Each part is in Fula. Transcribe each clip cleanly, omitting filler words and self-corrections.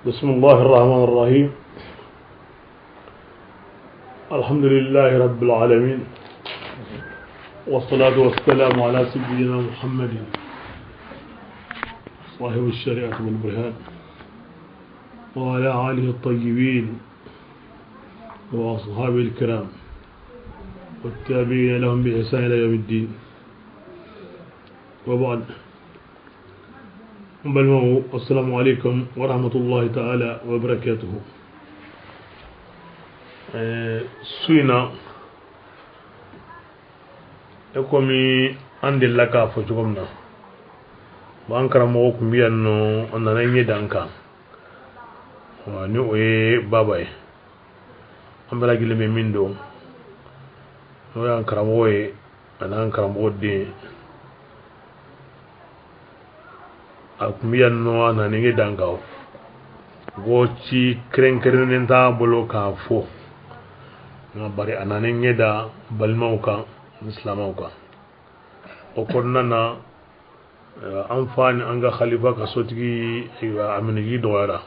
بسم الله الرحمن الرحيم. الحمد لله رب العالمين، والصلاة والسلام على سيدنا محمد صاحب الشريعة والبرهان، وعلى آله الطيبين وأصحابه الكرام والتابعين لهم بإحسان إلى يوم الدين. وبعد، السلام عليكم ورحمة الله تعالى وبركاته. سوينا يقومي عند اللكا فجومنا بانكر موكم بيانو أننا نيدانكا ونوئي باباي أمبلا جلمي مندو ويانكر موئي أنا أنكر موئي akumiyan no na ninge dangaw gochi krenkrenen ta bolo ka fo na bari anane ngeda balmauka islamauka o konnana amfani anga khalifa ka sotigi aminigi doyara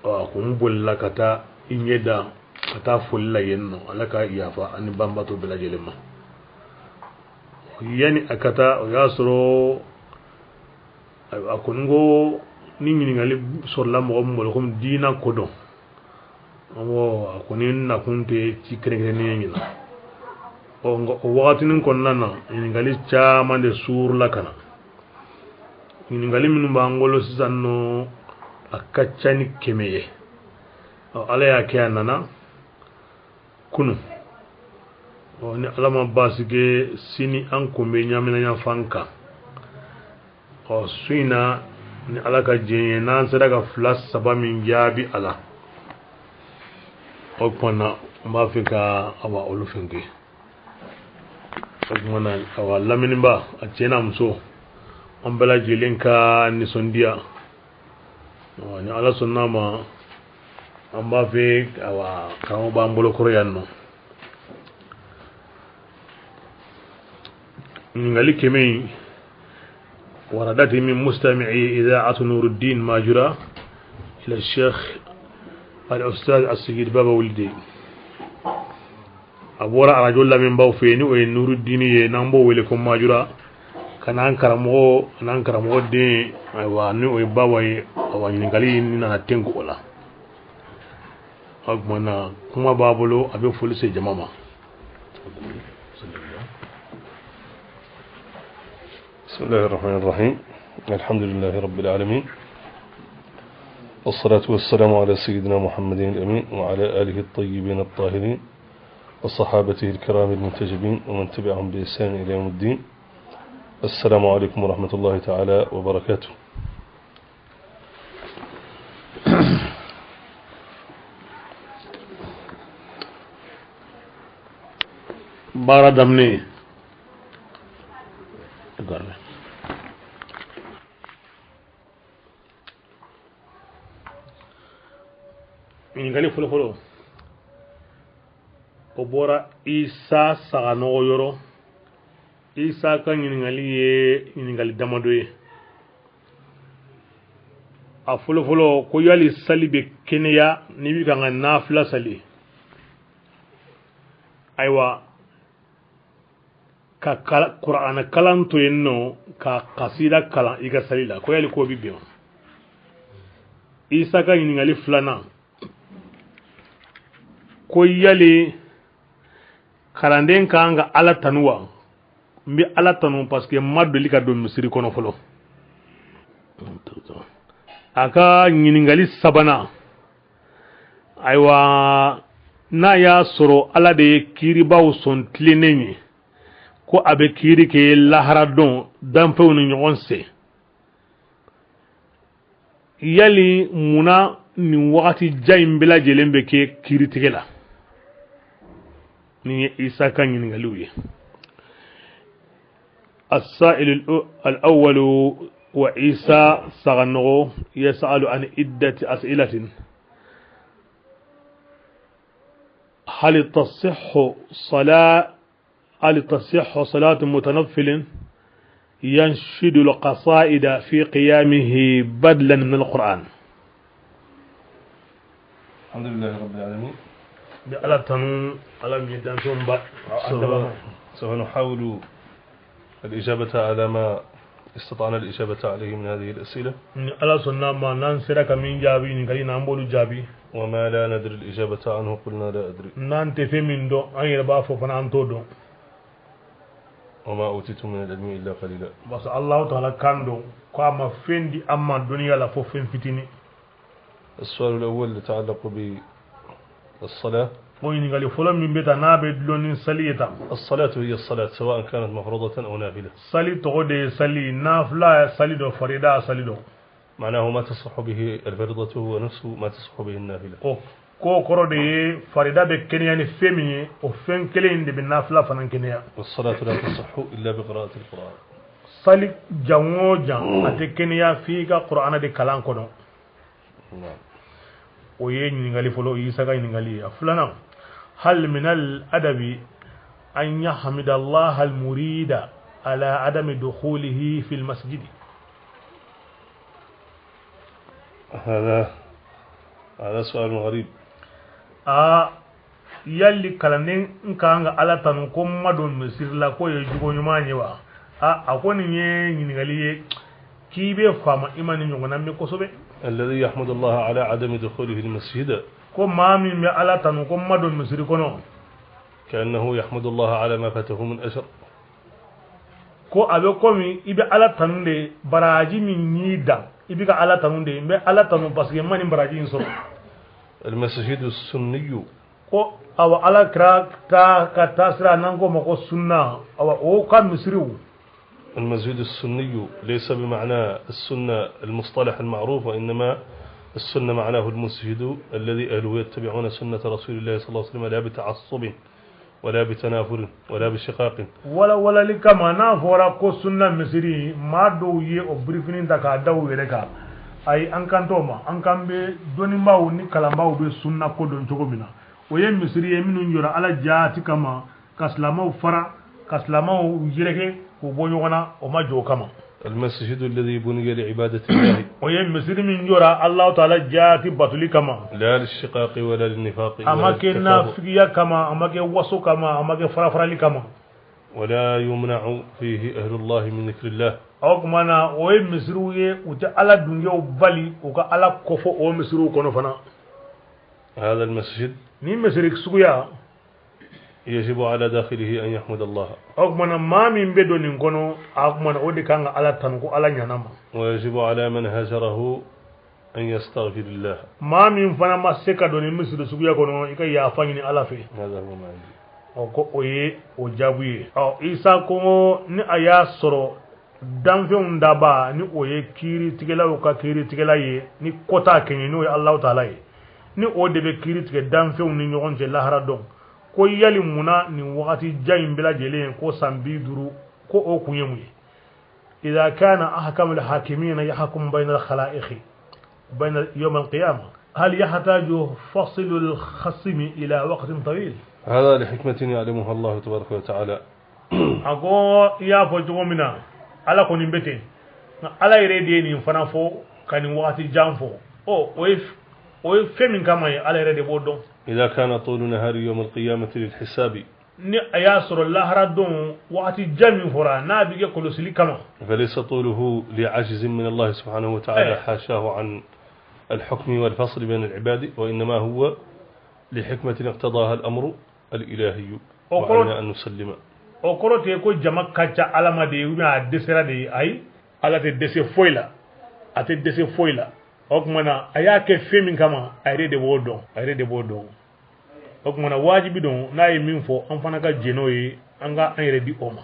wa kumbul lakata ingeda kata fulla yenno alaka iyafa ani bambato bila jelema yani akata yasro akungo ningi ngali sorla mo mo ko dina kodo amo akunin na kunte ci krengne ningi na o wakati nin konnana ngali chama de sur la kana ngali minu bangolo sisanno akachani kemeye ala ya kyanana kunu o ni alama basige sini an kombe nyamina nya fanka o suina ni alaka jenye nan sadaka flas saba min jabi ala o kona mafika awa olufinke o kona awa lamini ba a chena mso on bela jelinka ni sondia ni ala sonnama on ba fe awa kamo ba mbolo koroyanno ngali kemei وردت من مستمعي إذاعة نور الدين ماجرة إلى الشيخ الأستاذ السيد بابا ولدي أبورا رجل من باوفيني وين نور الدين ينامبو ولكم ماجرة كان أنكرمو دي وانو بابا وانينغالي نانا تنكو ولا أكمنا كما بابلو أبي فلسي جماما. بسم الله الرحمن الرحيم. الحمد لله رب العالمين، والصلاة والسلام على سيدنا محمد الأمين وعلى آله الطيبين الطاهرين وصحابته الكرام المنتجبين ومن تبعهم بإحسان إلى يوم الدين. السلام عليكم ورحمة الله تعالى وبركاته. باردمني ngali folo o bora isa sagano yoro isa kan ngali damado ye a folo ko yali salibe kenya ni bi kan nafila sali aywa ka qur'ana kalan to yenno ka qasida kala iga salila ko yali ko bibiyo isa kan ngali flana ko yali karanden kanga ala tanuwa mbi ala tanu parce que maddo lika do misiri kono folo aka ngali sabana aywa na ya soro ala de kiri baw son tleneni ko abe kiri ke lahara don dan fewni nyon se yali muna ni wakati jaym bila jelembe ke kiri tigela ni isa kan ngali السائل الأول وعيسى صغنغو يسأل عن عدة أسئلة. هل تصح صلاة متنفل ينشد القصائد في قيامه بدلا من القرآن؟ الحمد لله رب العالمين. على تنو على ميدان تومبا. سوف نحاول الإجابة على ما استطعنا الإجابة عليه من هذه الأسئلة. على سنة ما ننسرك من جابي نقولي نامبولو جابي. وما لا ندري الإجابة عنه قلنا لا أدري. نانتفي من دو أي ربافو فنانتو دو. وما أوتيتم من العلم إلا قليلا. بس الله تعالى كان دو كما فين دي أما الدنيا لا فين فتني. السؤال الأول يتعلق بالصلاة. وينقال فلان من بيت نابد لون سليتا. الصلاة هي الصلاة سواء كانت مفروضة أو نافلة. سلي تقول سلي نافلة سلي دو فريدة سلي دو. معناه ما تصح به الفريضة هو نفسه ما تصح به النافلة. كو كرو دي فريدة بكنيا نفهمي وفين كلين دي بالنافلة فنان كنيا. والصلاة لا تصح إلا بقراءة القرآن. سلي جمو جم أتكنيا فيك قرآن دي كلام كنو. نعم. وين نقالي فلو يسقى نقالي أفلانا. هل من الأدب أن يحمد الله المريد على عدم دخوله في المسجد؟ هذا سؤال غريب. يلي كلامين كان على تنكم مدون مسير لا كوي يجون يماني وا أكون ينقالي كيف فهم إيمان يجونا ميكوسوبي الذي يحمد الله على عدم دخوله المسجد كم ما من على تنكم مدون مسير كنو كأنه يحمد الله على ما فاته من أجر. ko abe komi ibe ala tanunde baraji min yida ibe ka ala tanunde be ala tanu parce que mani baraji insoro المسجد السني ko awa ala kra ta ka tasra nango mako sunna awa o kam misriu. المسجد السني ليس بمعنى السنة المصطلح المعروف وإنما السنة معناه المسجد الذي أهله يتبعون سنة رسول الله صلى الله عليه وسلم لا بتعصب ولا بتنافر ولا بشقاق ولا لكما نافورا كو سنة مسيري ما دو يه او بريفنين تاكا داو يلكا أي أنكان توما أنكان بي دوني ماو ني كلاماو بي سنة كو دون چوكو بنا ويه مسيري يمينو نجورا على جاتي كما كاسلاماو فرا كاسلاماو يركي وبونيوغنا وما جو كما المسجد الذي بني لعبادة الله ويه مسيري من جورا الله تعالى جاتي بطولي كما لا للشقاق ولا للنفاق أما كنا فيا كما أما كي وسو كما أما كي فرافرالي كما ولا يمنع فيه أهل الله من ذكر الله أو كمانا ويه مسيروي وتا على دنيا وبالي وكا على كفو او مسيرو كونو فنا. هذا المسجد ني مسيرك سويا يجب على داخله أن يحمد الله. أو كمانا ما من بدو نكونو أو كمانا ودي كان على تنكو على نيانما. ويجب على من هجره أن يستغفر الله. ما من فنا ما سكا دوني مسير سويا كونو إكا يافاني على في. هذا هو ما عندي. أو كو أوي أو جابوي أو إيسا كونو ني أيا سرو danfeŋ daba ni o ye kiiri tigɛlaw ka kiiri tigɛla ye ni kota kɛɲɛ n'o ye Allahu Taala ye ni o de bɛ kiiri tigɛ danfɛnw ni ɲɔgɔn cɛ lahara dɔn ko yali munna nin wagati jan in bɛɛ lajɛlen ko san 50 ko o kun ye mun ye idha kana ahkamul hakimina yahkum bayna al-khalaiq bayna yawm al-qiyamah hal yahtaju fasl al-khasm ila waqt tawil. هذا لحكمة يعلمها الله تبارك وتعالى. أقول يا فجومنا ala ko ni bete ala yere de ni fana fo kan wati janfo o femin kama ala yere de bodon. إذا كان طول نهار يوم القيامة للحساب ni ayasro Allah radon wati jami fora na bige ko losili kama فليس طوله لعجز من الله سبحانه وتعالى حاشاه عن الحكم والفصل بين العباد وإنما هو لحكمة اقتضاها الأمر الإلهي وعلينا أن نسلم. o korote ko jama kacha alama de wi a desera de ay ala te dese foila ate dese foila okmana ayake femi kama ayre de bodon okmana wajibi don na yi min fo an fana ka jeno yi an ga an yere di oma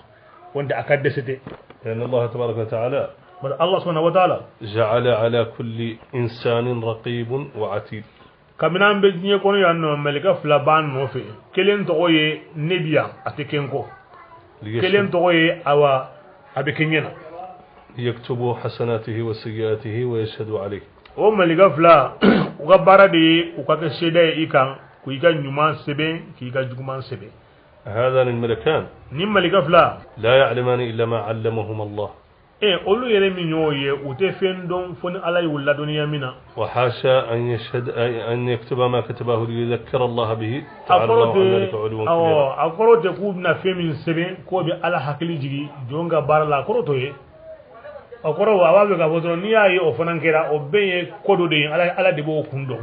wanda aka desete لأن الله تبارك وتعالى بل الله سبحانه وتعالى جعل على كل إنسان رقيب وعتيد. kamina be nyi kono yanno melika flaban no fe kelen to ye nebia atekenko كلين توي أوا أبكينينا يكتب حسناته وسيئاته ويشهد عليه. أم اللي قفلا وقبارة دي وقاك الشيدة إيكا كويكا نيمان سبين كيكا جومان سبين. هذان الملكان نيم اللي قفلا لا يعلمان إلا ما علمهم الله. olu yere min yoye ute fen don foni ala yulla duniya mina وحاشا أن يشهد أن يكتب ما كتبه ليذكر الله به تعالى الله عن ذلك علوا كبيرا akorote ku na fe min sebe ko be ala hakili jigi jonga barala akoroto ye akoro wa wa ga bodro ni ayi o fanan kera o beye kodo de ala de bo kundo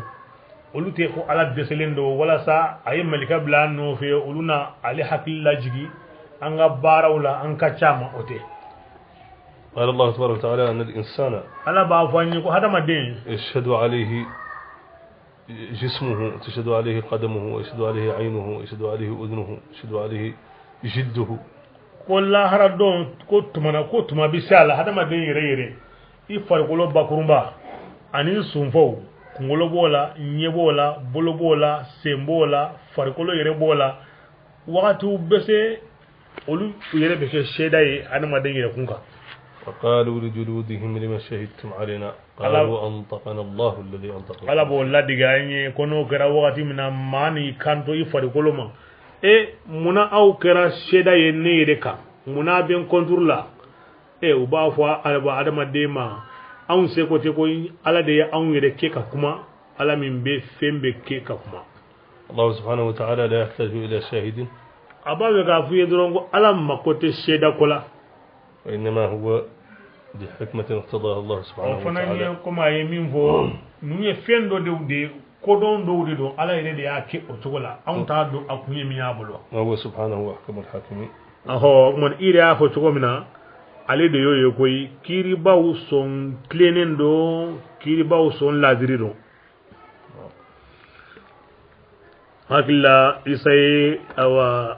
olute ko ala deselendo wala sa ayi malika bla no fe oluna ali hakili la jigi anga barawla an kachama ote قال الله تبارك وتعالى أن الإنسان ala ba fanyi ko hada madin يشهد عليه جسمه تشهد عليه قدمه ويشهد عليه عينه ويشهد عليه أذنه ويشهد عليه جده ko la hara don ko tuma bisala hada madin yere ifar ko lo bakurumba ani sunfo ngolo bola nyebola bolobola sembola farikolo yere bola wakati bese olu yere be ke sheda yi hada madin yere kunka وقالوا لجلودهم لما شهدتم علينا قالوا أنطقنا الله الذي أنطق ala bo la diganye kono kera wakati mina mani kanto ifari koloma muna au kera sheda ye ne reka muna ben konturla uba fo alba adama dema an se ko te ko ala de an yere ke ka kuma ala min be fembe ke ka kuma الله سبحانه وتعالى لا يحتاج إلى شاهد aba ga fu yedrongo ala makote sheda kola وإنما هو لحكمة اقتضاها الله سبحانه وتعالى كما يمين فو نيه فندو de kodon do do ala ire de yake otogola an ta do akunye mi yabulo وهو سبحانه وأحكم الحاكمين aho mon ire a fo togomina ale de yoyo koy kiri baw son klenendo kiri baw son ladiri do hakilla isay awa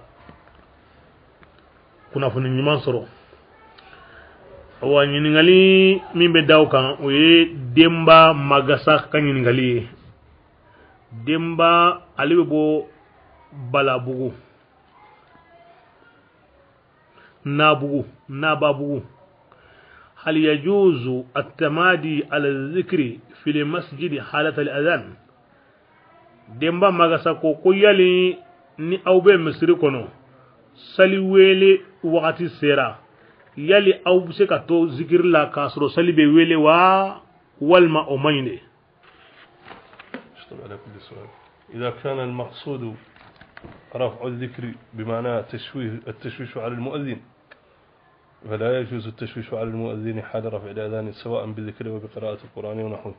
kuna funu nyima soro wa nyiningali min be daw kan o ye demba magasa kan nyiningali demba alibe bo balabugu nababugu هل يجوز التمادي على الذكر في المسجد حالة الأذان demba magasa ko yali ni awbe misri kono sali wele wakati sera yali aw se ka to zikir la kasro sali be wele wa walma o mayne اشتغل على كل سؤال إذا كان المقصود رفع الذكر بمعنى التشويش على المؤذن فلا يجوز التشويش على المؤذن حال رفع الأذان سواء بذكر وبقراءة القرآن ونحوه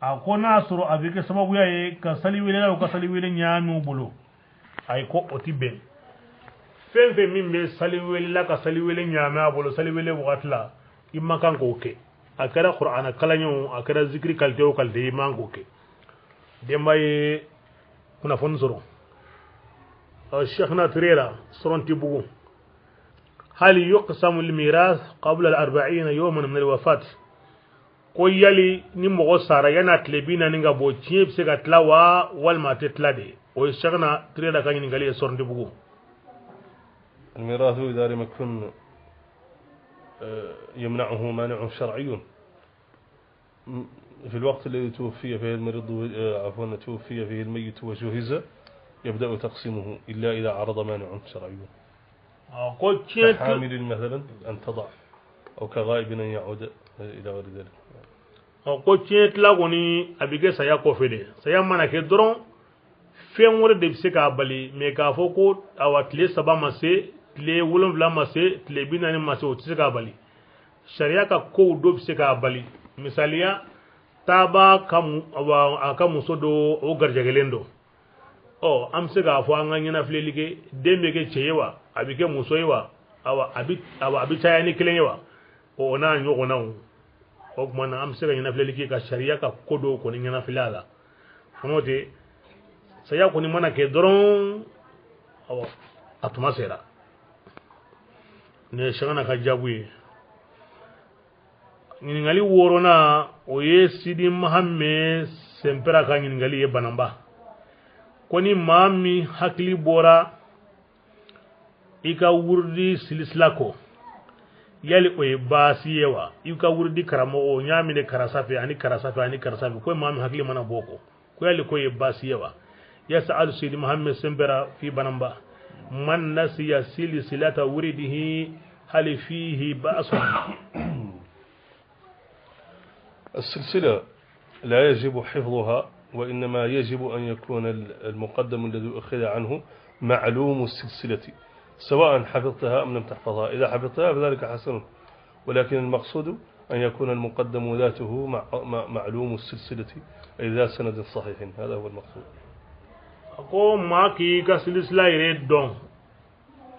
akona soro abike sababu yaye ka sali wele la ka sali wele nyaanu bulu ay ko otibe fenfe min be sali wele la ka sali wele nyaama bulu sali wele wakatla imma kan ko ke akara qur'ana kalanyo akara zikri kalte o kalte imma ko ke demay kuna fon soro الشيخنا تريلا سرنتي بوغو هل يقسم الميراث قبل 40 يوما من الوفاة ko yali ni mogo sara yana tlebina ninga bo chiep se gatlawa wal mate tlade o shagna treda kan ngali sorndi bugu الميراث إذا لم يكن يمنعه مانع شرعي في الوقت الذي توفي فيه المريض عفوا توفي فيه الميت وجهز يبدأ تقسيمه إلا إذا عرض مانع شرعي كحامل مثلا أن تضع أو كغائب أن يعود إلى غير ذلك ko tietla goni abige saya ko fede saya mana ke doron fen wore de se ka bali me ka fo ko awatle saba mase tle wulum la mase tle binani mase o se ka bali sharia ka ko do se ka bali misaliya taba kam aka musodo o garjagelendo o am se ka fo an ngina flelige dembe ke cheyewa abike musoyewa awa abi tayani kilenyewa o na nyogo nawo o mana am sega nyina fileli ka sharia ka kodo ko ni nyina filala onote saya ko ni mana ke doron awa atuma sera ne shagana ka jabuye ni ngali worona o ye sidi mahamme sempera ka ni ngali e banamba koni mami hakli bora ika wurdi silislako yali o basiyewa ika wurdi karamo o nyamine karasafe ani karasafe ko mami hakli mana boko ko yali ko basiyewa yas'alu sidi muhammad sembera fi banamba man nasiya silsilata wuridihi هل فيه بأس؟ السلسلة لا يجب حفظها، وإنما يجب أن يكون المقدم الذي أخذ عنه معلوم السلسلة، سواء حفظتها أم لم تحفظها. إذا حفظتها فذلك حسن، ولكن المقصود أن يكون المقدم ذاته معلوم السلسلة، أي ذا سند صحيح. هذا هو المقصود. أقوم معك كسلسلة يردون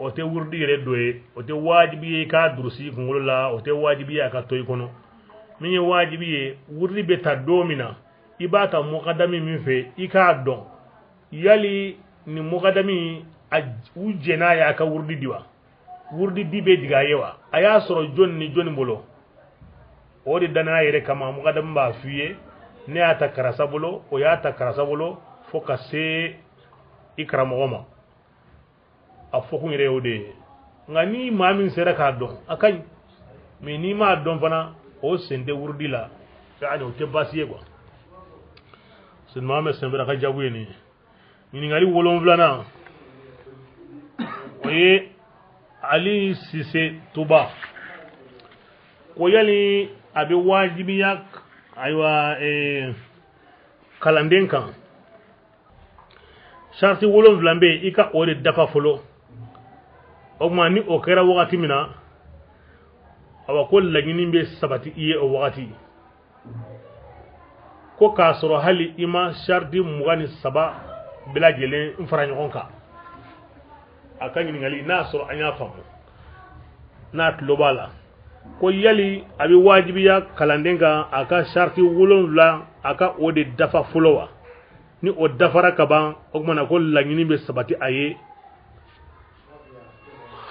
ote wurdi re doye ote wajibi ka durusi kungulla ote wajibi ka toy kono min wajibi wurdi be ta domina ibata muqaddami min fe ika don yali ni muqaddami ujena ya ka wurdi diwa wurdi dibe diga yewa aya soro jonni bolo odi dana yere kama muqaddam ba fiye ne ata karasa bolo o ya ta karasa bolo foka se ikramo goma afokun rewde ngani mamin sera ka don akay me ni ma don fana o sende wurdi la yaani o tebasiye quoi sen mamme sembra ka jabuyeni ni ngali wolon vlana oye ali sise tuba ko yali abi wajibi yak aywa kalanden kan sharti wolon vlambe ika ore dafa folo ogmani o kera wakati mina awa ko lagini be sabati iye o wakati ko kasoro hali ima sharti mugani saba bila jelen mfaranya onka akanyi ngali nasoro anya famu na globala ko yali abi wajibi ya kalandenga aka sharti wolonvla aka ode dafa fulowa ni o dafara kaban ogmana ko lagini be sabati aye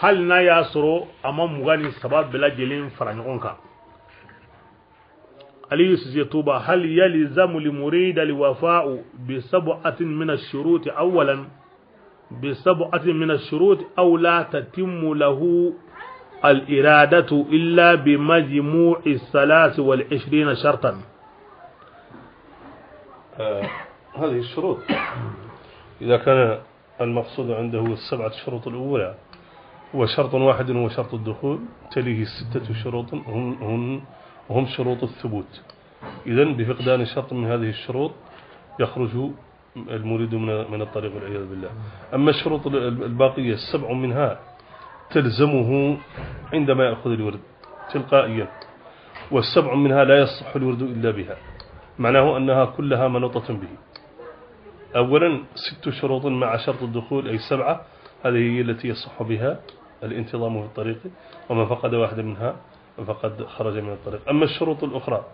hal na ya soro amma mugani sabab bila jelin faranyoka ali yusjituba hal yalzamu li murid li wafa'u bi sab'atin min ash-shurut awwalan bi sab'atin min ash-shurut aw la tatimmu lahu al-iradatu illa bi majmu'i الثلاث والعشرين شرطا. هذه الشروط إذا كان المقصود عنده السبعة شروط الأولى وشرط واحد هو شرط الدخول، تليه 6 شروط هم شروط الثبوت. إذن بفقدان شرط من هذه الشروط يخرج المريد من الطريق والعياذ بالله. أما الشروط الباقية 7 منها تلزمه عندما يأخذ الورد تلقائيا، و7 منها لا يصح الورد إلا بها، معناه أنها كلها منوطة به. أولا 6 شروط مع شرط الدخول أي 7، هذه هي التي يصح بها الانتظام في الطريق، ومن فقد واحدة منها فقد خرج من الطريق. أما الشروط الأخرى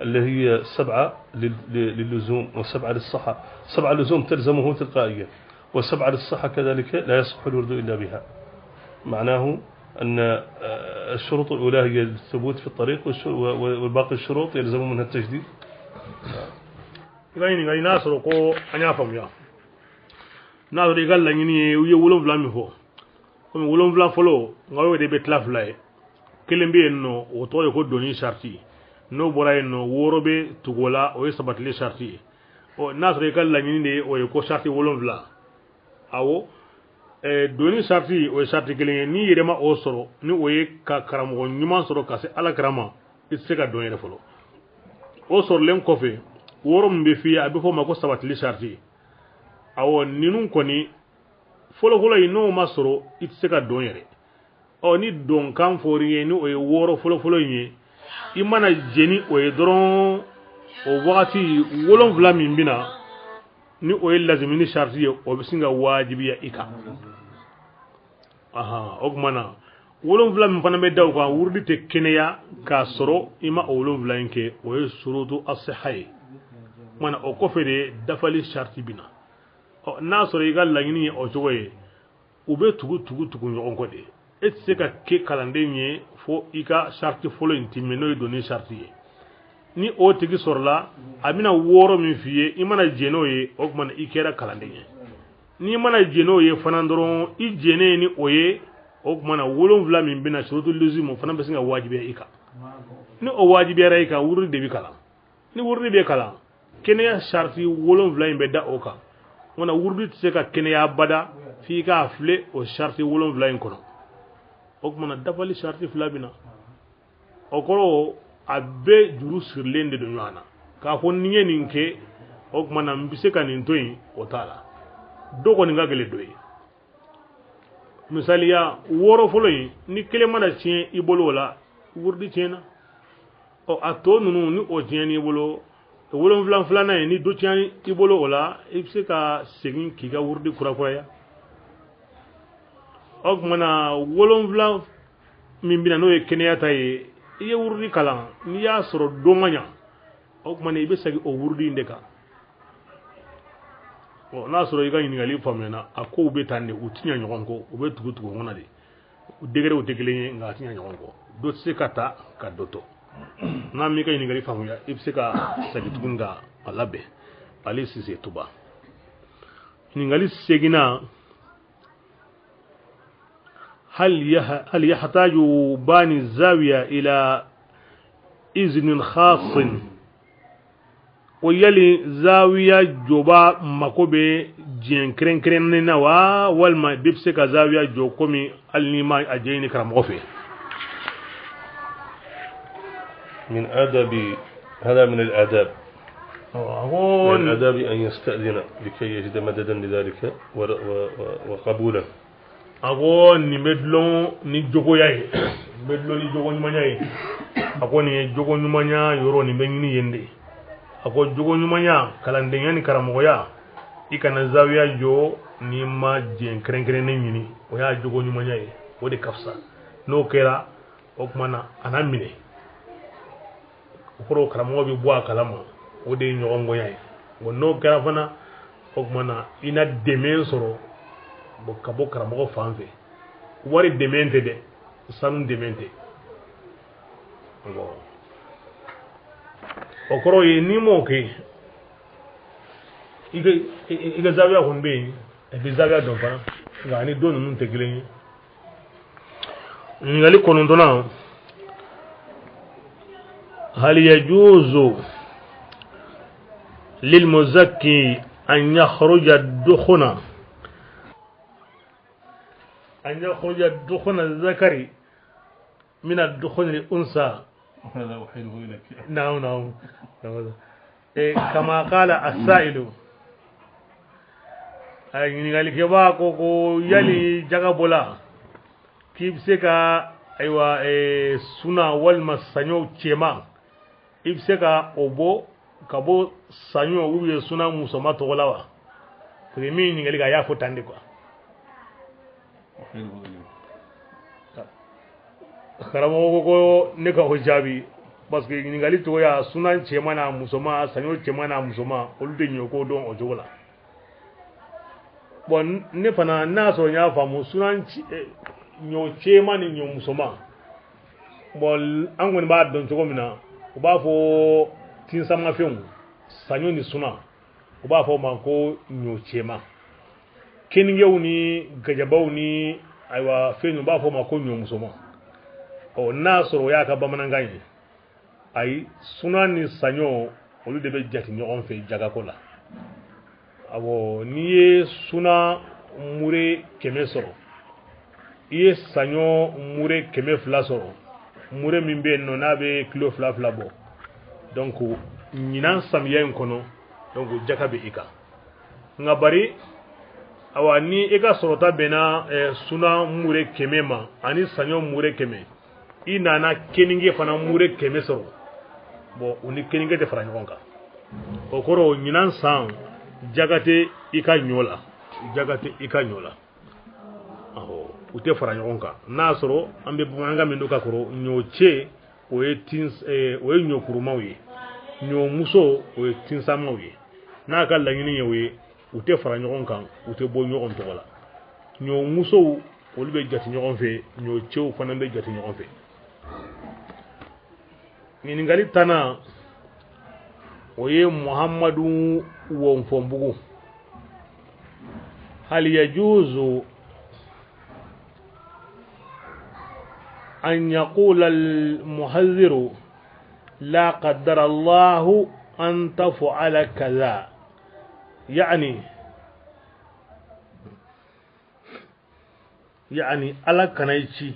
اللي هي 7 للزوم و7 للصحة، 7 لزوم تلزمه تلقائيا، و7 للصحة كذلك لا يصح الورد إلا بها، معناه أن الشروط الأولى هي الثبوت في الطريق والباقي الشروط يلزم منها التجديد. غيني ناصر كو أنيا فهم يا ناصر يقال لني يولون فلامي فو كم يولون فلام فلو غاوي دي بتلا فلاي كلم بي إنه وطوي كود دوني شرطي نو براي إنه وروبي تقولا أو يثبت لي شرطي أو ناصر يقال لني أو يكو شرطي ولون فلا أو doni sarti o sarti kelen ni yirema o soro ni o ye ka karamo nyuma soro kase ala karama isega doni refolo o soro len kofe woro mbe fi abi fo mako sabati li sarti awo ninun koni folo ino masoro isega doni re o ni don kan foriye ni o ye woro folo yin imana jeni o ye doron o wakati wolon vla min bina ni o ye lazimini sharti o bisinga wajibi ya ika aha ogmana wolon vla min fana be daw ka wurdi te keneya ka soro ima wolon vla nke o ye surutu as-sihhay mana o ko fede dafali sharti bina o na soro igal langini o joye ube tugu nyon ko de et se ka ke kalande nye fo ika sharti folo intime no doni sharti ni o tigi sorla amina woro min fiye imana jeno ye ogmana ikera kalande ni mana jeno ye fanandoro I jene ni oye ogmana wolon vla min bina shurutul luzum fana besinga wajibi ika ni o wajibi ra ika wurri de bi kala ni wurri be kala kenya sharti wolon vla imbe da oka wana wurri tse ka kenya bada fi ka afle o sharti wolon vla in kono o kuma na dafali sharti fila bina o kɔrɔ a bɛɛ juru sirilen de don ɲɔgɔn na k'a fɔ ni ye nin kɛ o kuma na n bɛ se ka nin to yen o t'a la dɔ kɔni ka gɛlɛn dɔ ye misaliya wɔɔrɔ fɔlɔ in ni kelen mana tiɲɛ i bolo o la wurudi tiɲɛna ɔ a tɔ ninnu ni o tiɲɛ n'i bolo wolonfila filanan ye ni dɔ tiɲɛ i bolo o la i bɛ se ka segin k'i ka wurudi kurakuraya o kuma na wolonfila min bɛna n'o ye kɛnɛya ta ye i ye wurudi kalan n'i y'a sɔrɔ don ma ɲa o kuma na i bɛ segin o wurudi in de kan n'a sɔrɔ i ka ɲininkali faamuyana a kow bɛ tan de u ti ɲɛ ɲɔgɔn kɔ u bɛ tugu tugu ɲɔgɔn na de degerew tɛ kelen ye nka a ti ɲɛ ɲɔgɔn kɔ dɔ tɛ se ka ta ka dɔ to n'a m'i ka ɲininkali faamuya i bɛ se ka segin tuguni ka a labɛn ale Sise Tuba ɲininkali seginna هل يحتاج باني الزاوية إلى إذن خاص ويلي زاوية جوبا مكوبي جين كرين كرين نوا والما بيبسك زاوية جو كومي النما أجيني كرام غفي من آداب هذا من الآداب من الآداب أن يستأذن لكي يجد مددا لذلك وقبولا ako ni medlon ni jogo yayi medlon ni jogo nyuma yayi ako ni jogo nyuma nya yoro ni benni yende ako jogo nyuma nya kalande ni karamo ya ikana zawiya jo ni ma jen kren kren ni nyini o ya jogo nyuma yayi o de kafsa no kera o kuma na anamine ko karamo bi bo kalama o de nyongo yayi no kera fana o kuma na ina demen soro ka bɔ karamɔgɔ fan fɛ wari dɛmɛ tɛ dɛ sanu dɛmɛ tɛ o kɔrɔ ye n'i m'o kɛ i ka zawiya kɔni bɛ yen i bɛ zawiya dɔn fana nka ani don ninnu tɛ kelen ye ɲininkali kɔnɔntɔnna hal yajuzu lilmuzakki an yakhruja dukhuna أن يخرج الدخن الذكري من الدخن الأنثى هذا أحيله إليك نعم كما قال السائل أي قال لك كوكو يلي جاكابولا كيف سكا أيوا سنا والما سانيو تشيما كيف سكا أوبو كابو سانيو ويا سنا مسوما تولاوا فمين قال لك يا فتاندي كوا karamɔgɔ ko ne ka hujjabi parce que ɲininkali cogoya sunan cɛman n'a musoma saɲɔ cɛman n'a musoma olu de ɲɔ ko dɔn o cogo la bon ne fana n'a sɔrɔ n y'a faamu sunan ɲɔ cɛman ni ɲɔ musoma bon an kɔni b'a dɔn cogo min na u b'a fɔ tinsamafɛnw saɲɔ ni sunan u b'a fɔ o ma ko ɲɔ cɛman keningɛw ni gajabaw ni ayiwa fɛn u b'a fɔ o ma ko ɲɔ musoma ɔ n'a sɔrɔ o y'a ka bamanankan ye ayi sunan ni saɲɔ olu de bɛ jate ɲɔgɔn fɛ jagako la awɔ n'i ye sunan mure 100 sɔrɔ i ye saɲɔ mure 200 sɔrɔ mure min bɛ yen nɔ n'a bɛ kilo 2 bɔ donc ɲinan samiya in kɔnɔ donc jaka bɛ i kan nka bari awa ni i ka sɔrɔta bɛnna sunan mure 100 ma ani saɲɔ mure 100 i nana keninge fana mure 100 sɔrɔ bon u ni keninge tɛ fara ɲɔgɔn kan o kɔrɔ ɲinan san jaga tɛ i ka ɲɔ la jaga tɛ i ka ɲɔ la awɔ u tɛ fara ɲɔgɔn kan n'a sɔrɔ an bɛ bamanankan min don ka kɔrɔ ɲɔ cɛ o ye ɲɔ kurumaw ye ɲɔ muso o ye tinsamaw ye n'a ka laɲini ye o ye u tɛ fara ɲɔgɔn kan u tɛ bɔ ɲɔgɔn tɔgɔ la ɲɔ musow olu bɛ jate ɲɔgɔn fɛ ɲɔ cɛw fana bɛ jate ɲɔgɔn fɛ ɲininkali 10 o ye Muhamadu Wɔnfɔnbugu hal yajuzu an yaqula al-muhadhdhiru la qaddara Allahu an taf'ala kaza يعني ala kanaici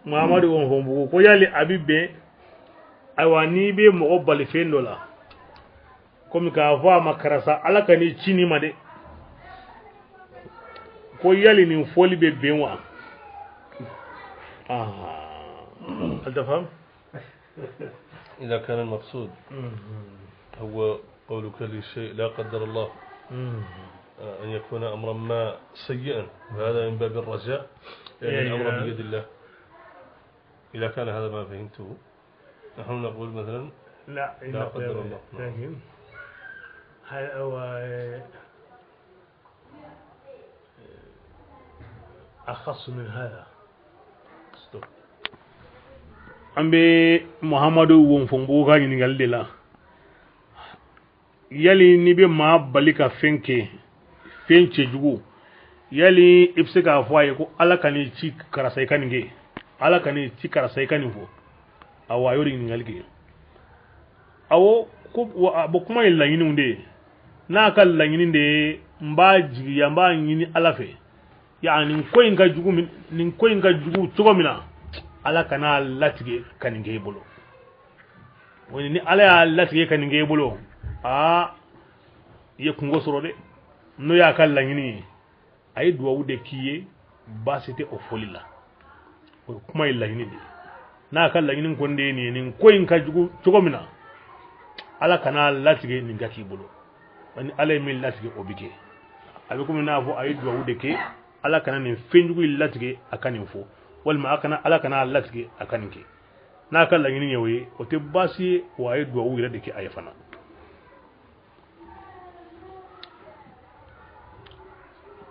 Muhammadu on fombu ko yali abibe aywa ni be mo bali fendo la comme ka va makarasa ala kani chini made ko yali ni foli be benwa هل تفهم؟ إذا كان المقصود هو قولك لشيء لا قدر الله أن يكون أمرا ما سيئا فهذا من باب الرجاء لأن الأمر بيد الله. إذا كان هذا ما فهمته نحن نقول مثلا لا قدر الله، لكن هو أخص من هذا. ambe Muhammadu won fombo ga ni galde la yali ni be ma balika fenke jugu yali ibse ka fwaye ko ala kani ci karasai kaninge ala kani ci karasai kaninfo awa yori ni galge awo ko bo kuma illa yini unde na kal la yini de mba jigi ya mba yini ala fe yani ko inga jugu min nin ko inga jugu tugo mina ala kana latige kaninge bolo woni ni ala ya latige kaninge bolo ye kungo soro de no ya kal la yini ay duwa wude kiye basite o folila ko kuma illa yini de na kal la yini ko nde ni nin ko inga jugu tugo mina ala kana latige ni gaki bolo wani ala min latige obike abi kuma na fo ay duwa wude ke ala kana ni fenjugu latige akanin fo walma akana ala kana latige akaninke na kala ngini yewe o te basi waye do wura de ke ayfana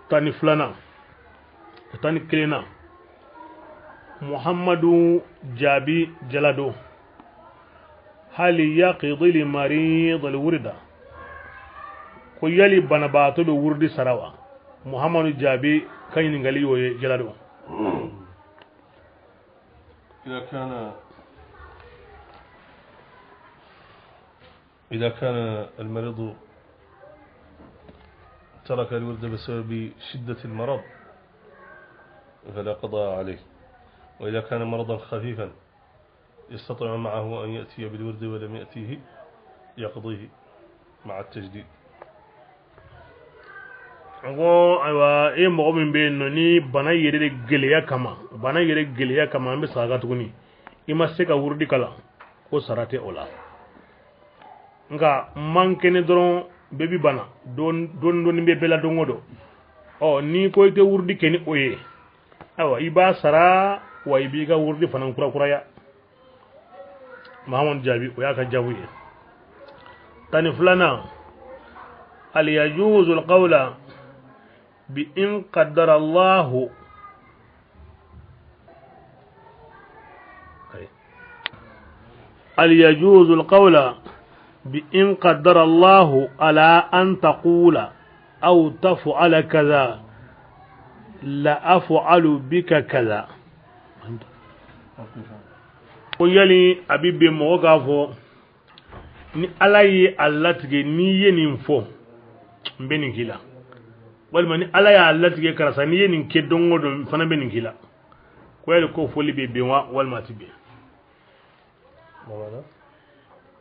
tani fulana tani klena Muhammadu Jabi Jalado hali yaqidi li marid al wurda ko yali banabatu do wurdi sarawa Muhammadu Jabi kayni ngali yoye Jalado إذا كان المريض ترك الورد بسبب شدة المرض فلا قضاء عليه، وإذا كان مرضا خفيفا يستطيع معه أن يأتي بالورد ولم يأتيه يقضيه مع التجديد. ngo aywa e mo min be no ni bana yere geleya kama ambe saga tuguni ima seka wurdi kala ko sarate ola nga mankene doron bebi bana don be bela dongodo ni ko te wurdi keni oye awa iba sara wa ibiga wurdi fanan kura ya Muhammad Jabi o yaka jawi tani fulana al yajuzu al qawla بإن قدر الله هل يجوز القول بإن قدر الله على أن تقول أو تفعل كذا لا أفعل بك كذا ويلي أبيبي موقفو ni alaye allatige ni yenin fo mbeni kila walma ni ala ya Allah tige karasa ni yenin ke dongo do fana benin kila ko yel ko foli be benwa walma tibe وماذا؟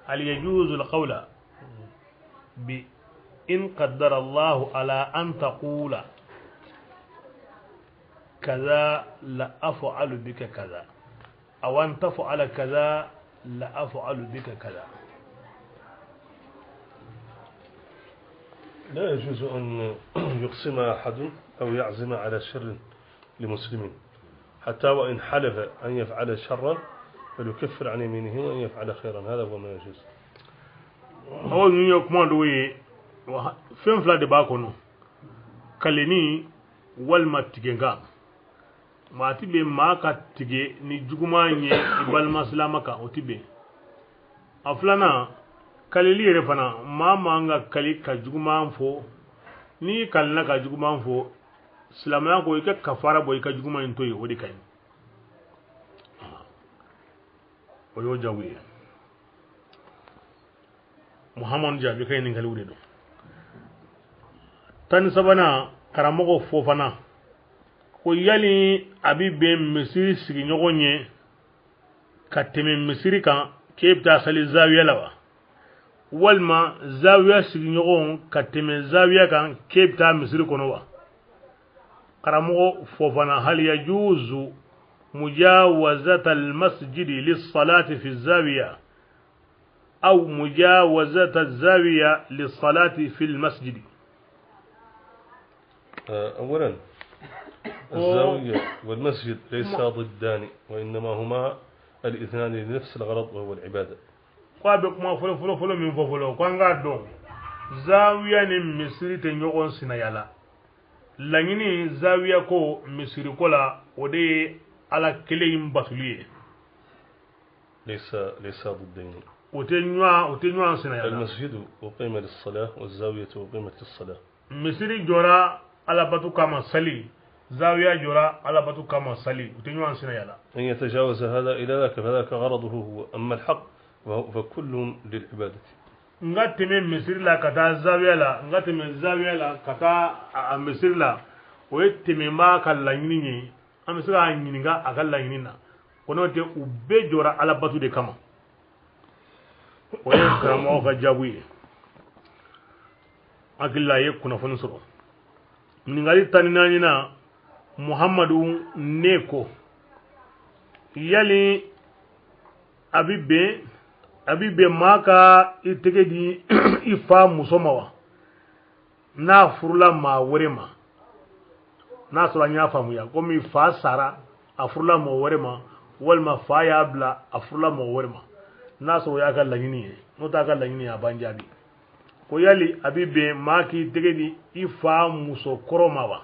هل يجوز القول بإن قدر الله على أن تقول كذا لا أفعل بك كذا أو أن تفعل كذا لا أفعل بك كذا؟ لا يجوز أن يقسم أحد أو يعزم على شر لمسلم حتى وإن حلف أن يفعل شرا فليكفر عن يمينه وأن يفعل خيرا، هذا هو ما يجوز. هو نيوك موندوي فين فلا دباكونو كلني والما تيجنغا ما تبي ما كتيجي نجوما ني بالما سلامك أو تبي أفلانا kalili refana mama nga kali ka juguma fo ni kalna ka juguma fo islamaya ko ka kafara boy ka juguma into yi wodi kay o yo jawi Muhammad Jabi kay ni ngali do tan sabana karamo fofana ko yali abi be misiri sigi ɲɔgɔn ye ka tɛmɛ misiri kan k'e bɛ taa sali zawiya la wa walima zawiya sigi ɲɔgɔn ka tɛmɛ zawiya kan k'e bɛ taa misiri kɔnɔ wa karamɔgɔ fɔ fana hal yajuzu مجاوزة المسجد للصلاة في الزاوية أو مجاوزة الزاوية للصلاة في المسجد. أولا الزاوية والمسجد ليس ضدان وإنما هما الاثنان لنفس الغرض وهو العبادة. قابق ما فلو من فلو كان قادون زاوية مسيري تنجون سنايالا لانيني زاوية كو مسيري كولا ودي على كلين بطلية ليس ضدين. وتنوى سنايالا المسجد أقيم للصلاة والزاوية أقيمت للصلاة. مسيري جورا على بطو كما صلي زاوية جورا على بطو كما صلي وتنوى سنايالا. أن يتجاوز هذا إلى ذاك فذاك غرضه هو، أما الحق فكلهم للعبادة. ngateme misiri la kata zawiya la ngateme zawiya la kata misiri la o teme ma ka laɲini ye an bɛ se ka ɲininka a ka laɲini na ko n'o tɛ u bɛɛ jɔra ala bato de kama o ye karamɔgɔ ka jaabi ye hakili la a ye kunnafoni sɔrɔ ɲininkali 14 na muhamadu neko yali a bɛ bɛn maa ka i tɛgɛ di i fa muso ma wa n'a furula maa wɛrɛ ma n'a sɔrɔ an y'a faamuya komi fa sara a furula maa wɛrɛ ma walima fa y'a bila a furula maa wɛrɛ ma n'a sɔrɔ o y'a ka laɲini ye n'o t'a ka laɲini ye a b'an jaabi ko yali a bɛ bɛn maa k'i tɛgɛ di i fa muso kɔrɔ ma wa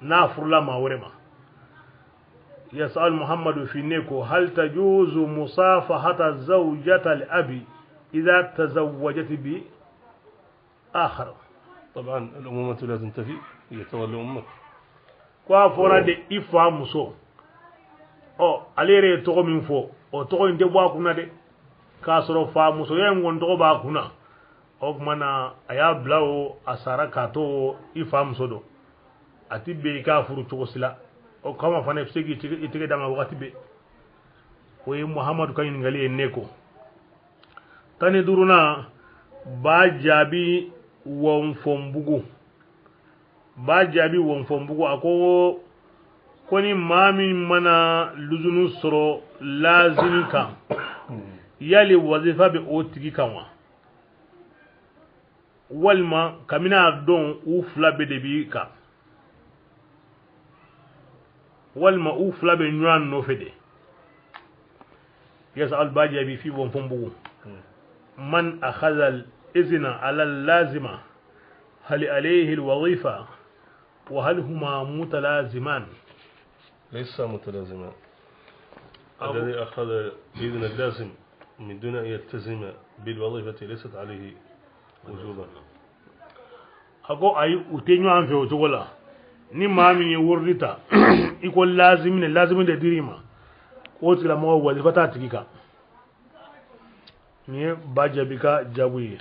n'a furula maa wɛrɛ ma يسأل محمد في نيكو هل تجوز مصافحة زوجة الأب إذا تزوجت بآخر؟ طبعا الأمومة لا تنتفي، يتولى أمك. كوافونا دي إفا مسو علي ري توغو من فو أو توغو انتي بواكونا دي كاسرو فا مسو ينغون توغو باكونا أو كمانا أيا بلاو أسارا كاتو إفا مسو دو أتي بيكا فرو توغو سلا o kama fana fsegi itige danga wakati be o ye muhammadu kan ngali ne ko tani duruna ba jabi won fombugu ako koni mami mana luzunu soro lazim kan yali wazifa be o tigi kanwa walma kamina don u fla be de bi ka walma u fla be nyuan no fede yasal bajabi fi won fombugu man akhadha al izna ala al lazima hal alayhi al wazifa wa hal huma mutalaziman ليس متلازمان. الذي أخذ إذن اللازم من دون أن يلتزم بالوظيفة ليست عليه وجوبا. أقول أي أتنيو عن في وجولا ni mami wurdita iko lazimin da dirima ko tila mo wazifa ta tikika ni bajabika jabuye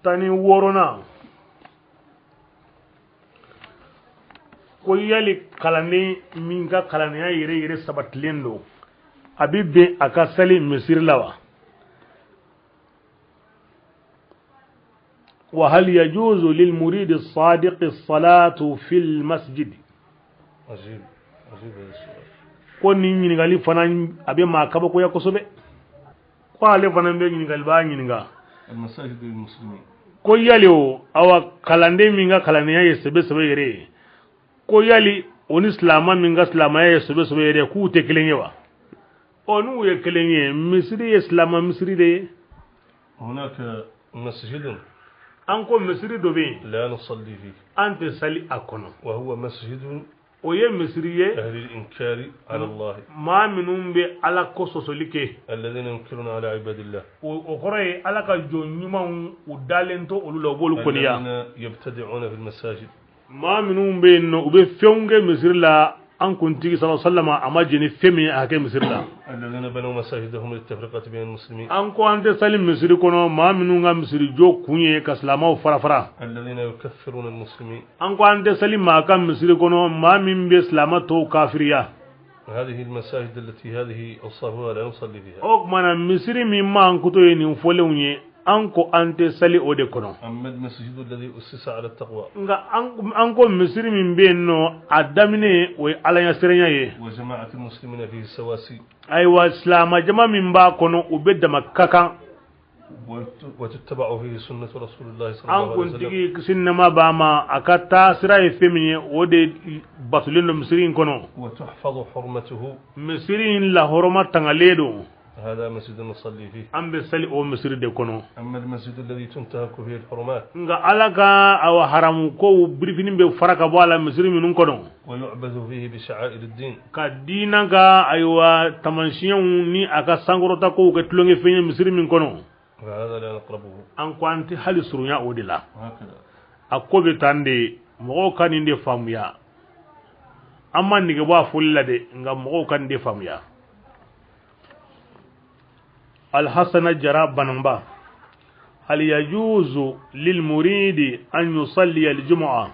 tani worona ko yali kalani minga kalani ya yere sabatlendo abibe akasali misir lawa وهل يجوز للمريد الصادق الصلاة في المسجد؟ عجيب هذا السؤال. كوني نيغالي فنان ابي ما كبا كو يكوسوبي قال فنان بي نيغال با نيغا المساجد للمسلمين كو ياليو او كالاندي ميغا كالانيا يسبي سبي يري كو يالي اون اسلاما ميغا اسلاما يسبي سبي يري كو تكلينيوا اونو يكليني مصري اسلاما مصري دي هناك مسجد أنكو مسري دوبين لا نصلي فيه أنت صلي أكونه وهو مسجد ويه مسرية أهل الإنكار على الله ما منهم على قصص لك الذين ينكرون على عباد الله وقرأي على كجونيما ودالنتو أولو بولو كونيا الذين يبتدعون في المساجد ما منهم إنه وبفيونج مسري لا an kuntigi sallallahu alaihi wasallam ama jeni femi ake misir la الذين بنوا مساجدهم للتفرقة بين المسلمين an ko ante salim misiri kono ma minu nga misiri jo kunye kaslamaw farafara الذين يكفرون المسلمين an ko ante salim ma kam misiri kono ma min be islamato kafiriya هذه المساجد التي هذه أوصافها لا نصلي فيها ok mana misiri min ma an kuto ye nin folenye an ko ante sali o de kono أما المسجد الذي أسس على التقوى nga an ko misiri min be no adamine o alanya serenya ye وجماعة المسلمين فيه السواسي aywa islama jama min ba kono o be dama kakan وتتبع فيه سنة رسول الله صلى an الله عليه وسلم kuntigi sinnama bama akata sira ye feminye o de batulendo misiri kono وتحفظ حرمته misiri la horoma tangaledo هذا مسجد نصلي فيه an be sali o misiri de kono أما المسجد الذي تنتهك فيه الحرمات nga alaka awa haramu ko brifinin be faraka bo ala misiri minun kono ويعبث فيه بشعائر الدين ka dina ga aywa tamansiyan ni aka sangorota ko ke tulonge fenye misiri min kono فهذا لا نقربه an ko anti hali surunya o de la هكذا akobe tande mo kan inde famuya amma nige ba fulla de nga mo kan de famuya al hasana jara banamba hal yajuzu lil muridi an yusalli al jumu'a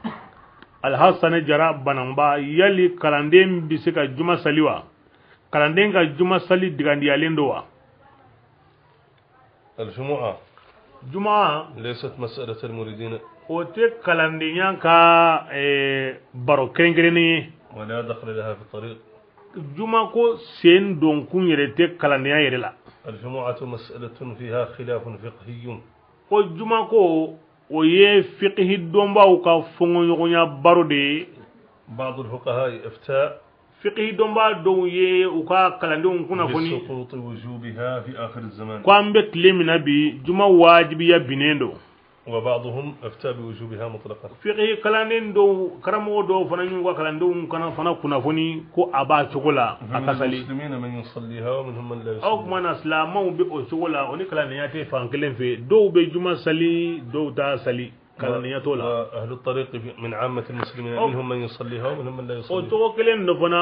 al hasana jara banamba yali kalandem bisika juma saliwa kalandem ga juma sali digandi alendo wa الجمعة juma ليست مسألة المريدين o te kalandinya ka baro kengreni ولا دخل لها في الطريق juma ko sen don kun yere te kalandinya yere la الجمعة مسألة فيها خلاف فقهي ko juma ko o ye fiqhi domba ka fongo nyonya baro de بعض الفقهاء أفتى fiqhi domba do ye u ka kalandi kuna foni بسقوط وجوبها في آخر الزمان ko ambe klemina bi juma wajibi ya binendo وبعضهم أفتى بوجوبها مطلقا fiqhi kalanden do karamo do fana nyunga kalandi kana fana kuna foni ko aba chokola فمن akasali المسلمين من يصليها ومنهم من لا aw يصليها mana islamaw be o chokola oni kalaniya te fankelen fe do be juma sali do ta sali kalaniya to la وأهل الطريق من عامة المسلمين أو. منهم من يصليها ومنهم من لا o يصليها to kelen do fana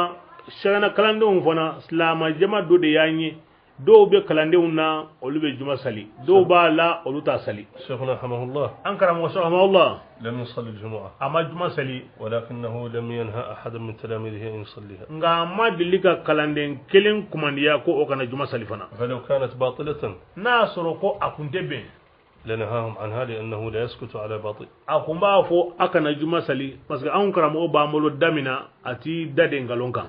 shana kalande fana islama jama do de yanyi do be kalande na olu be juma sali do ba la olu ta sali شيخنا رحمه الله an karamo shahama Allah لم يصلي الجمعة ama juma sali ولكنه لم ينهى أحدا من تلاميذه أن يصليها nga ma dilika kalande kelen kumandiya ko o kana juma sali fana فلو كانت باطلة na soro ko akunte be لنهاهم عنها لأنه لا يسكت على باطل akumba fo akana juma sali parce que an karamo ba molo damina ati dade ngalonkan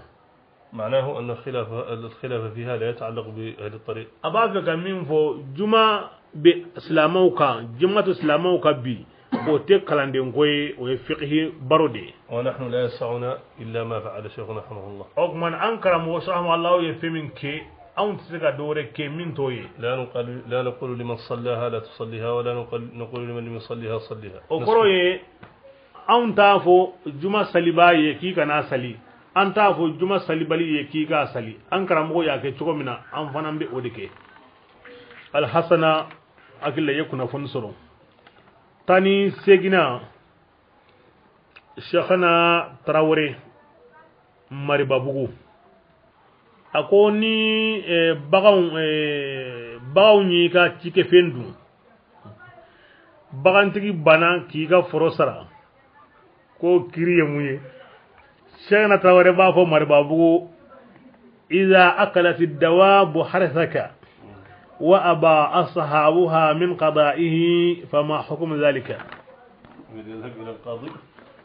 معناه أن الخلاف فيها لا يتعلق بأهل الطريق aba fe ka min fo juma be islamaw kan jumatu islamaw ka bi o te kalande ngoy o ye fiqhi barode ونحن لا يسعنا إلا ما فعل شيخنا رحمه الله o man an karamo shahama Allah ye femin ke an tsika dore ke min toye لا نقول لمن صلاها لا تصليها ولا نقول لمن لم يصليها صليها o koro ye an ta fo juma saliba ye ki kana sali an ta fo juma salibali ye ki ka sali an karamo ya ke cogo mina an fanan be o de ke al hasana akilla yakuna fon soro tani segina shaykhana Traoré Maribabugu ako ni bagaw ni ka cike fendu bagantigi bana ki ka foro sara ko kiriye muye shaykhana Traoré ba fo Maribabugu idha akalat ad-dawab harthaka وأبى أصحابها من قضائه فما حكم ذلك يذهب إلى القاضي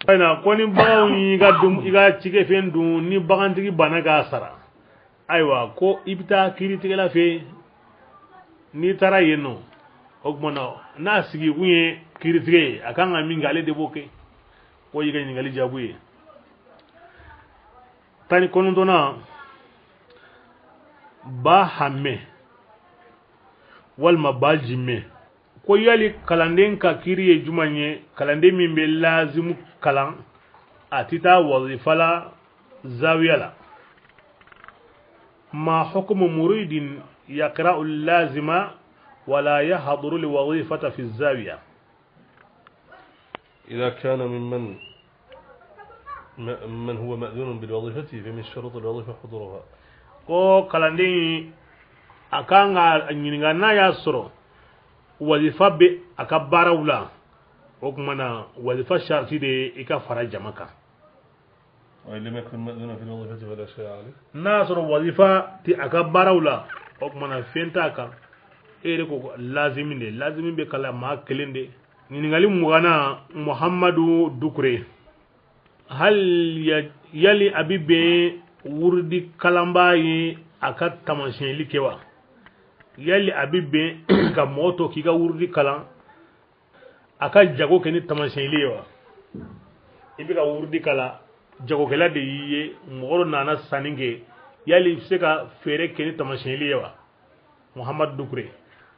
أنا كوني باوني يقدم إذا تيجي فين دون ني بعان تيجي بنا كاسرة أيوة كو إبتا كيري تيجي في ني ترى ينو أقمنا ناس يجي كيري تيجي أكان عمين قالي دبوكي كو يجي نقالي جابوي تاني كونو دونا با همه walma bajimme ko yali kalanden ka kiriye jumanye kalande min be lazimu kalan atita wazifala zawiyala ma hukmu muridin yaqra'u lazima wala yahduru liwazifata fi الزاوية إذا كان ممن من هو مأذون بالوظيفة فمن شروط الوظيفة حضورها. ko kalanden akanga nyininga na ya soro wazifa be akabara wula o kuma na wazifa sharti de ika fara jamaka وإن لم يكن مأذونا في الوظيفة فلا شيء عليه. na soro wazifa ti akabara wula o kuma na fenta ka ere ko lazimi be kala ma kelende nyiningali mugana Muhammadu Dukure hal yali abibe wurdi kalamba yi aka tamashenli kewa yali abibe ka moto kika wurdi kalan aka jago keni tamashenli wa ibi ka wurdi kala jago kala de yiye moro nana saninge yali seka fere keni tamashenli wa Muhammad Dukure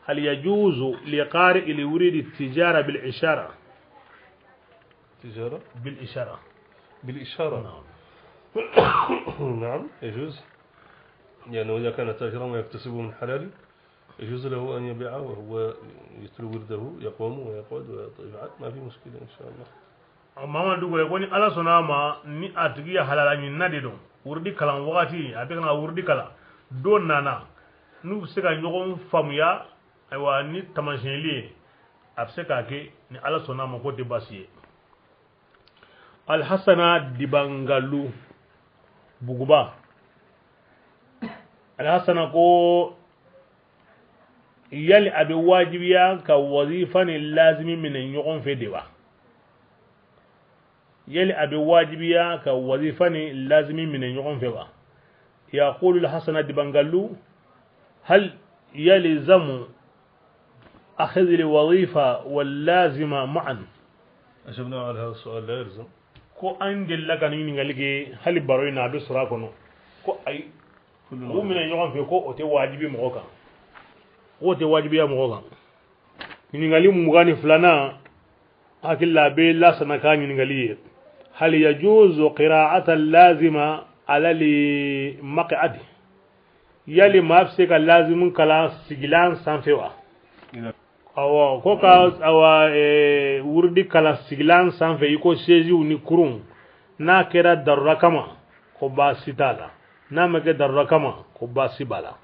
hal yajuzu liqari li wuridi tijara bil ishara تجارة بالإشارة بالإشارة. نعم يجوز، يعني إذا كان تاجرا ويكتسبه من حلال يجوز له أن يبيعه وهو يتلو ورده يقوم ويقعد ويفعل، ما في مشكلة إن شاء الله. mama dugule koni ala sonama ni atigiya halala ni nade don wurdi kalan wakati abekana wurdi kala don nana nu se ka nyogon famuya aywa ni tamashenli abse ka ke ni ala sonama ko de basiye Al-Hassana Dibangalu Buguba Al-Hassana ko yali abi wajibiya ka wazifa ni lazimi min nyogon fe dewa yali abi wajibiya ka wazifa ni lazimi min nyogon fe ba يقول الحسن دبنغلو هل يلزم أخذ الوظيفة واللازمة معا؟ أجبنا على هذا السؤال لا يلزم. ko an della kan ni ngalike hali baroy na be sura kono ko ay ko min ñogon fe ko o te wajibi mo kan o te wajibi ya mo kan ni ngali mu gani fulana akilla be la sana kan ni ngali hal yajuzu qira'ata lazima ala li maq'ad yali mafse ka lazimun kala sigilan sanfewa awa ko ka awa wurdi kala siglan sanfe iko seji ni kurun na kera darra kama ko basitala na mage darra kama ko basibala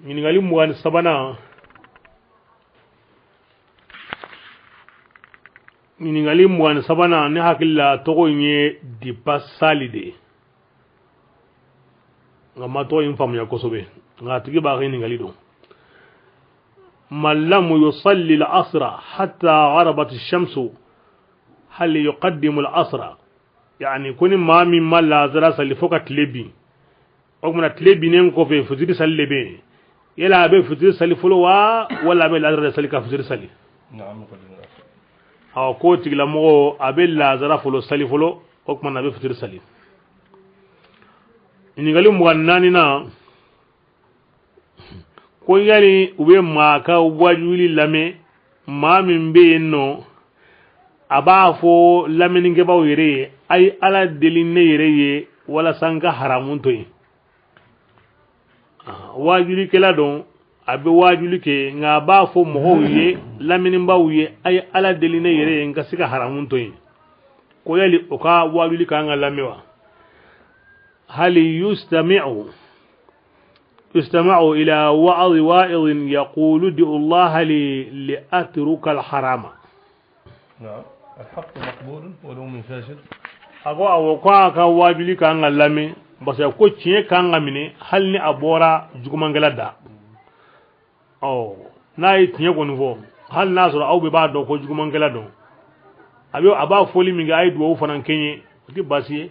min ngali muwan sabana min ngali muwan sabana ne hakilla to nye di pasalide ngama to infam ya kosobe ngatigi ba ngali ngali do من لم يصلي العصر حتى غربت الشمس هل يقدم العصر يعني كون ما من ما لازر صلي فوق تلبي او من تلبي نكو في فجر صلي بي يلا به فجر صلي فلوا ولا به لازر صلي كفجر صلي نعم او كوتي لمو ابي لازر فلو صلي فلو او من به فجر صلي ni ngali mo nani na ko yali ube maka wajuli lame ma min be no aba fo lamini nge baw yere ay ala deline yere ye wala sanga haramun to yi wajuli kala don abe wajuli ke nga ba fo mo ye lamini baw ye ay ala deline yere nga sika haramun to yi ko yali o ka wajuli ka nga lamewa hali يستمع إلى وعظ واعظ يقول ادعوا الله لأترك الحرام. نعم الحق مقبول ولو من فاسد. أقوى أوقاك واجلي كان لامي بس يقول شيء كان مني هل ني أبورا جكمان غلادا أو ناي تنيه كونفو هل ناصر أو ببعض دو جكمان غلادو أبيو أبا فولي ميغا أي دو فنان كيني دي باسيه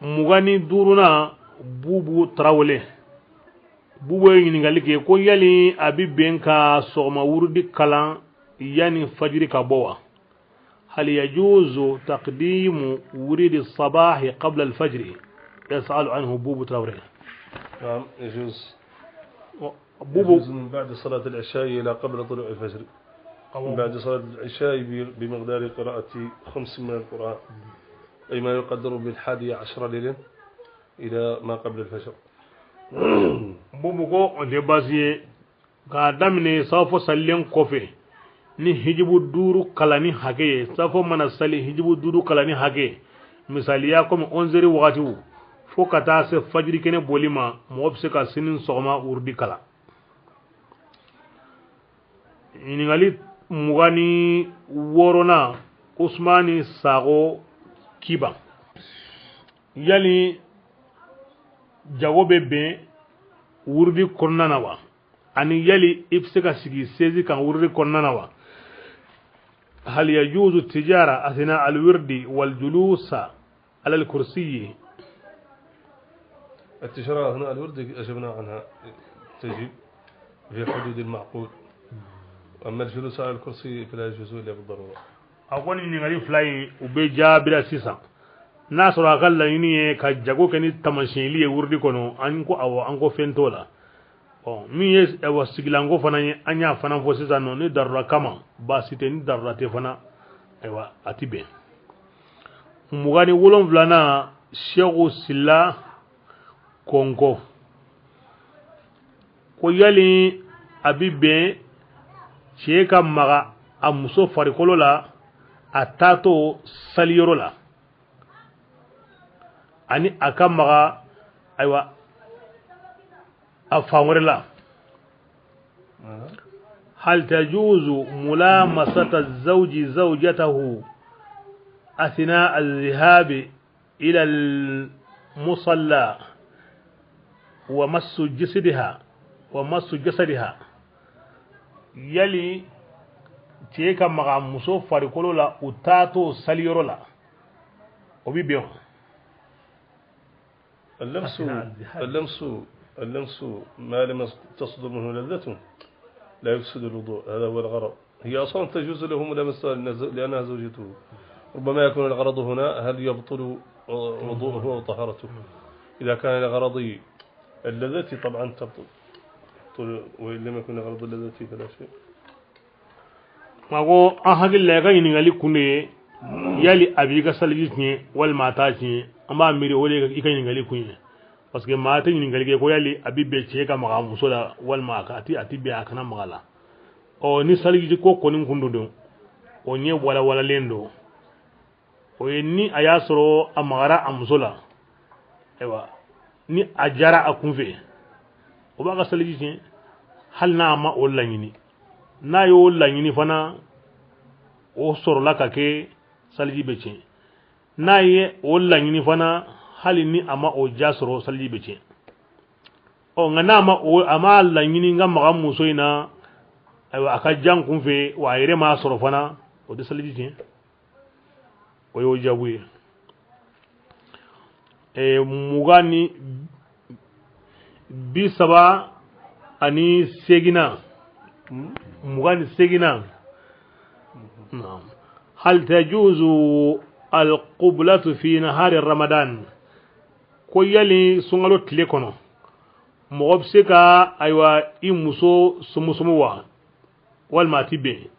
mugani duruna bubu trawle bubu yin ngalike ko yali abi benka soma wurdi kala yani fajri ka bowa hal yajuzu taqdim wurid as-sabah qabla al-fajr يسأل عنه بوبو تراوري. نعم يجوز بوبو من بعد صلاة العشاء إلى قبل طلوع الفجر. من بعد صلاة العشاء بمقدار قراءة 5 من القرآن أي ما يقدر ب11 ليلا إلى ما قبل الفجر. بوبو كو دي بازي قادمني سوف سلين كوفي ni hijibu duru kalani hage safo mana sali hijibu duru kalani hage misaliya comme 11h wagati fo kata se fajiri kene bolima mo se ka sinin sogma urdi kala iningali mugani worona usmani sago kiba yali jago bebe urdi konnana wa ani yali ifse ka sigi sezi kan urdi konnana wa هل يجوز التجارة أثناء الورد والجلوس على الكرسي؟ التجارة أثناء الورد أجبنا عنها تجب في حدود المعقول، أما الجلوس على الكرسي فلا يجوز إلا بالضرورة. أقول إني غريب فلاي وبيجا بلا سيسا ناس راغلا إني كجاكو كني تمشيلي وردي كونو أنكو فنتولا mi yes ewa sigilango fana anya fana fo sisa no ni darra kama basite ni darra te fana ewa atibe mugani wolon vlana shegu silla konko ko yali abibe cheka maga amuso farikolo la atato saliyoro la ani akamaga aywa أفاورلا هل تجوز ملامسة الزوج زوجته أثناء الذهاب إلى المصلى ومس جسدها يلي تيكا مغا مسو فاريكولو لا أتاتو ساليرو لا وبيبيو اللمس ما لم تصدر منه لذته لا يفسد الوضوء، هذا هو الغرض. هي أصلا تجوز له ملامسة لأنها زوجته، ربما يكون الغرض هنا هل يبطل وضوءه وطهارته. إذا كان لغرض اللذة طبعا تبطل، وإن لم يكن لغرض اللذة فلا شيء. ما هو أحد اللي غير ينغلي كوني يالي أبيك سالجيني والماتاجي أما ميري ولي يكين ينغلي كوني parce que ma tan ni galge ko yali abibe ce ka maga musola wal ma ka ati be akana magala o ni salgi ko ko nin kundudo o nye wala lendo o ni ayasoro amagara amsola ewa ni ajara akunfe o ba ka salgi ce hal na ma o lanyini na yo lanyini fana o soro la ka ke salgi be ce na ye o lanyini fana hali ni ama o jasoro salji bece o ngana ma o ama la nyini nga maga muso ina aywa aka jang kunfe wa ire ma soro fana o de salji tin o yo jabuye mugani bi saba ani segina mugani segina نعم هل تجوز القبلة في نهار رمضان ko yali sungalo tile kono mo obse ka aywa imuso sumuwa wal matibe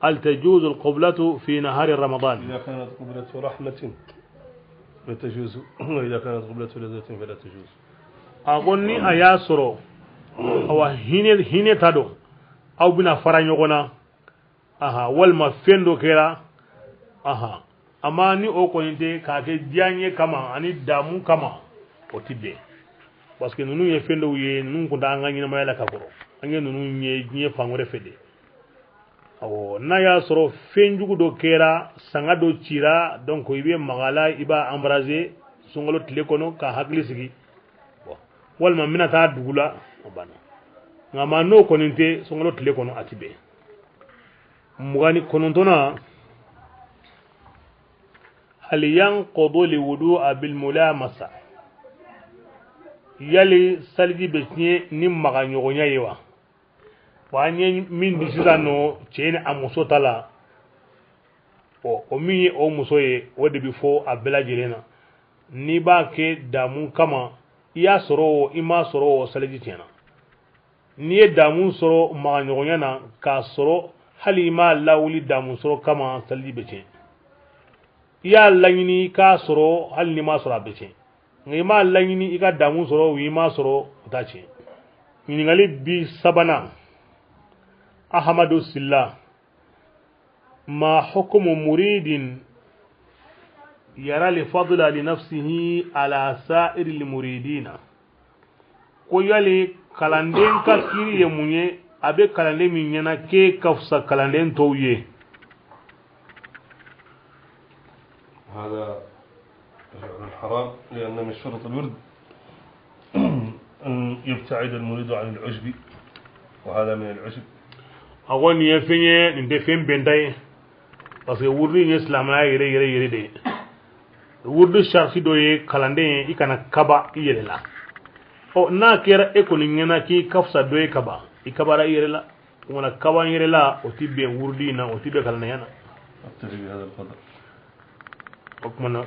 هل تجوز القبلة في نهار رمضان؟ إذا كانت قبلة رحمة فتجوز، وإذا كانت قبلة لذة فلا تجوز. أغني أياسرو أو هيني تادو أو بنا فرانيوغونا أها والما فندو كيرا أها ama ni o konite ka ke dianye kama ani damu kama o tibe parce que nunu ye fendo ye nunu ko danga nyina mayala ka koro ange nunu nye fangore fede awo na ya soro fenjugu do kera sanga do cira donc ibe magala iba embraser sungalo tile kono ka hakli sigi bon walma minata dugula bana ngama no konite sungalo tile kono atibe mugani konontona هل ينقض الوضوء بالملامسة يلي سلجي بسني نمغا نيغونيا يوا واني من ديسانو تشين اموسو تالا o mi o musoye wode bi fo abela jirena ni ba ke damu kama ya soro ima soro saleji tena ni damu soro ma nyonya na ka soro halima lawli damu soro kama saleji beche ya lanyini ka soro halni ma soro beche ngi ma lanyini ika damu soro wi ma soro tache ni ngali bi sabana أحمد السلا ما حكم مريد يرى لفضل لنفسه على سائر المريدين كويالي كالاندين كاكيري يموني أبي كالاندين من ينا كي كفصة كالاندين تويه. هذا فعل حرام لأن من شرط الورد أن يبتعد المريد عن العجب وهذا من العجب. أقول نيفيني ندفين بنداي parce que wurdi ni islam na yere de wurdi sharti do ye kalande ikana kaba yere la o na kera ekoni ngena ki kafsa do ye kaba ikabara yere la wala kaba yere la o tibbe wurdi na o tibbe kalane yana أتفق بهذا القدر. okmana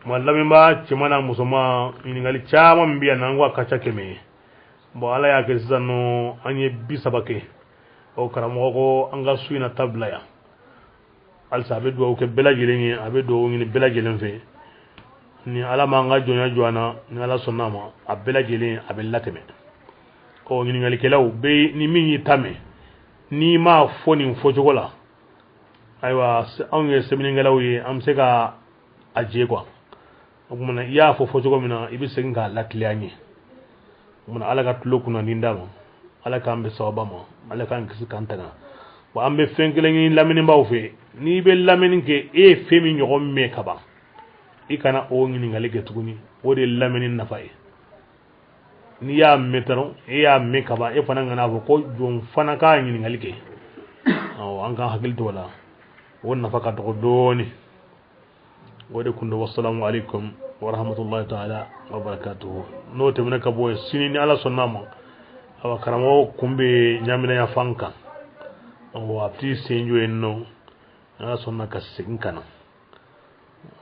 mallami ba cimana musoma ini ngali chama mbiya nangwa kacha keme bo ala ya ke zano anye bisabake o karamo ko anga suina tabla ya al sabe do ke bela geleni abe do ngini bela gelen fe ni ala ma nga jonya joana ni ala sonnama abela gelen abella teme ko ngini ngali kelaw be ni minyi tame ni ma foni fojogola aywa an ye semini ngalaw ye am se ka aje quoi muna ya fo fojogo mina ibi se nga latlianye muna ala ga tulokuna ndindama ala ka ambe sawabama ala ka ngisi kantana wa ambe fenkele ngi lamini baw fe ni be lamini ke e femi nyogo me kaba ikana o ngi ngale ke tuguni wode lamini nafai ni ya metaro e ya me kaba e fana ngana ko jom fana ka ngi ngali ke o an ka hakil to wala wonna faka to doni wode kundo wassalamu alaikum wa rahmatullahi ta'ala wa barakatuh no te mun ka boy sinini ala sonnama awa karamo kumbe nyamina ya fanka o apti senjo enno ala sonna ka sinkana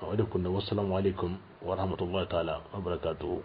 wode kundo wassalamu alaikum wa rahmatullahi ta'ala wa barakatuh